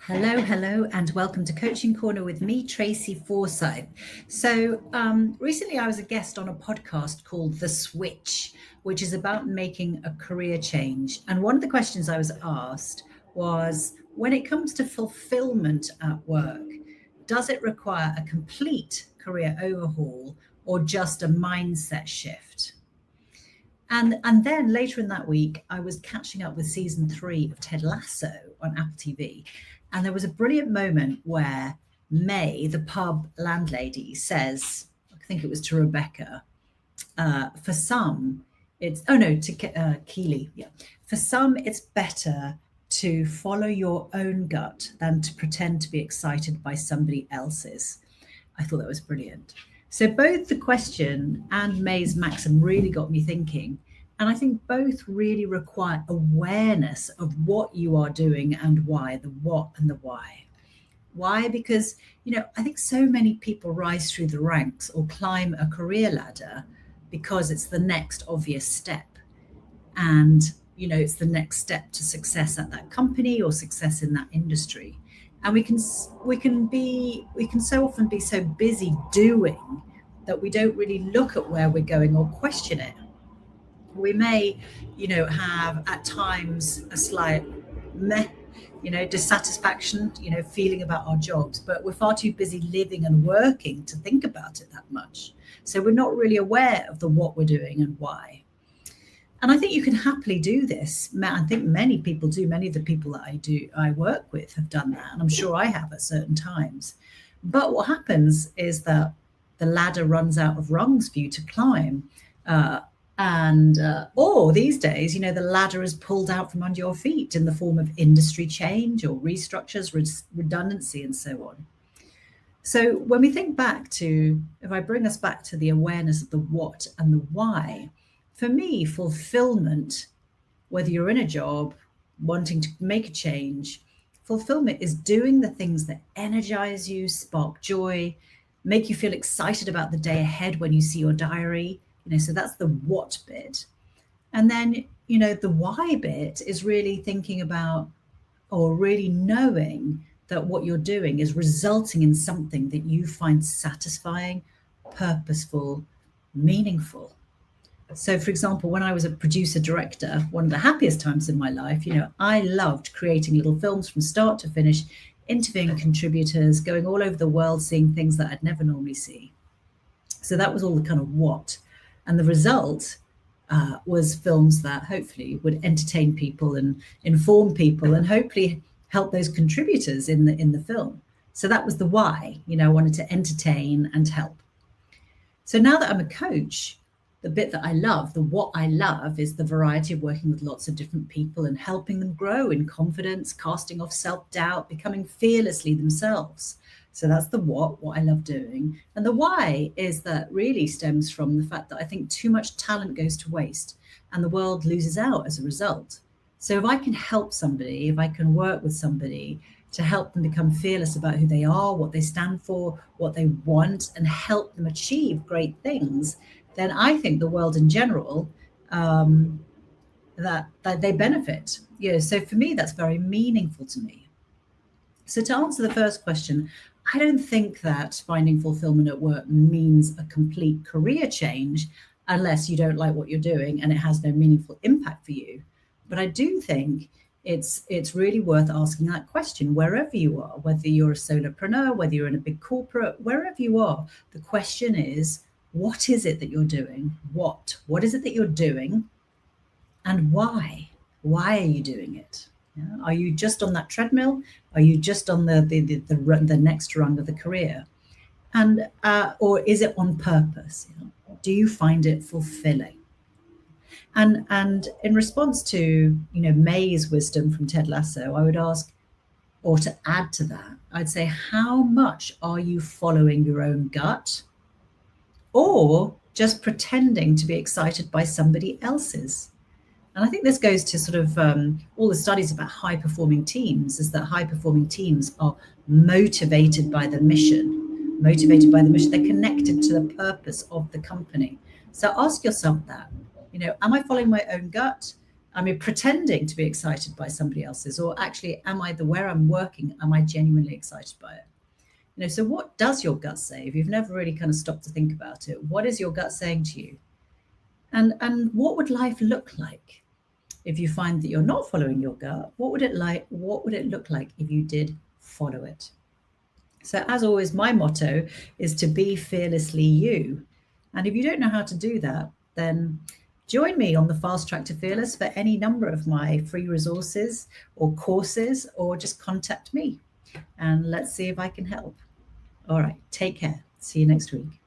Hello, and welcome to Coaching Corner with me, Tracy Forsyth. So, recently I was a guest on a podcast called The Switch, which is about making a career change. And one of the questions I was asked was, when it comes to fulfillment at work, does it require a complete career overhaul or just a mindset shift? And then later in that week, I was catching up with season 3 of Ted Lasso on Apple TV. And there was a brilliant moment where May, the pub landlady, says, I think it was to Rebecca, for some, to Keely. Yeah. For some, it's better to follow your own gut than to pretend to be excited by somebody else's. I thought that was brilliant. So both the question and May's maxim really got me thinking. And I think both really require awareness of what you are doing and why, the what and the why. Why? Because, I think so many people rise through the ranks or climb a career ladder because it's the next obvious step. And, it's the next step to success at that company or success in that industry. And we can so often be so busy doing that we don't really look at where we're going or question it. We may, have at times a slight dissatisfaction, feeling about our jobs, but we're far too busy living and working to think about it that much. So we're not really aware of what we're doing and why. And I think you can happily do this. I think many people do. Many of the people that I work with have done that. And I'm sure I have at certain times. But what happens is that the ladder runs out of rungs for you to climb. Or these days, the ladder is pulled out from under your feet in the form of industry change or restructures, redundancy, and so on. So when we think back if I bring us back to the awareness of the what and the why, for me, fulfillment, whether you're in a job, wanting to make a change, fulfillment is doing the things that energize you, spark joy, make you feel excited about the day ahead when you see your diary. So that's the what bit. And then, the why bit is really thinking about or really knowing that what you're doing is resulting in something that you find satisfying, purposeful, meaningful. So, for example, when I was a producer director, one of the happiest times in my life, I loved creating little films from start to finish, interviewing contributors, going all over the world, seeing things that I'd never normally see. So that was all the kind of what. And the result was films that hopefully would entertain people and inform people and hopefully help those contributors in the film. So that was the why. I wanted to entertain and help. So now that I'm a coach, the bit that I love, the what I love, is the variety of working with lots of different people and helping them grow in confidence, casting off self-doubt, becoming fearlessly themselves. So that's the what I love doing. And the why is that really stems from the fact that I think too much talent goes to waste and the world loses out as a result. So if I can help somebody, if I can work with somebody to help them become fearless about who they are, what they stand for, what they want, and help them achieve great things, then I think the world in general, that they benefit. So for me, that's very meaningful to me. So to answer the first question, I don't think that finding fulfillment at work means a complete career change unless you don't like what you're doing and it has no meaningful impact for you. But I do think it's really worth asking that question wherever you are, whether you're a solopreneur, whether you're in a big corporate, wherever you are. The question is, what is it that you're doing? What is it that you're doing? And why? Why are you doing it? Are you just on that treadmill? Are you just on the next rung of the career? And or is it on purpose? Do you find it fulfilling? And in response to May's wisdom from Ted Lasso, I would ask, or to add to that, I'd say, how much are you following your own gut, or just pretending to be excited by somebody else's? And I think this goes to sort of all the studies about high-performing teams, is that high-performing teams are motivated by the mission. They're connected to the purpose of the company. So ask yourself that, am I following my own gut? Am I pretending to be excited by somebody else's, or actually where I'm working, am I genuinely excited by it? So what does your gut say? If you've never really kind of stopped to think about it, what is your gut saying to you? And what would life look like if you find that you're not following your gut? What would it look like if you did follow it? So as always, my motto is to be fearlessly you. And if you don't know how to do that, then join me on the Fast Track to Fearless for any number of my free resources or courses, or just contact me and let's see if I can help. All right, take care. See you next week.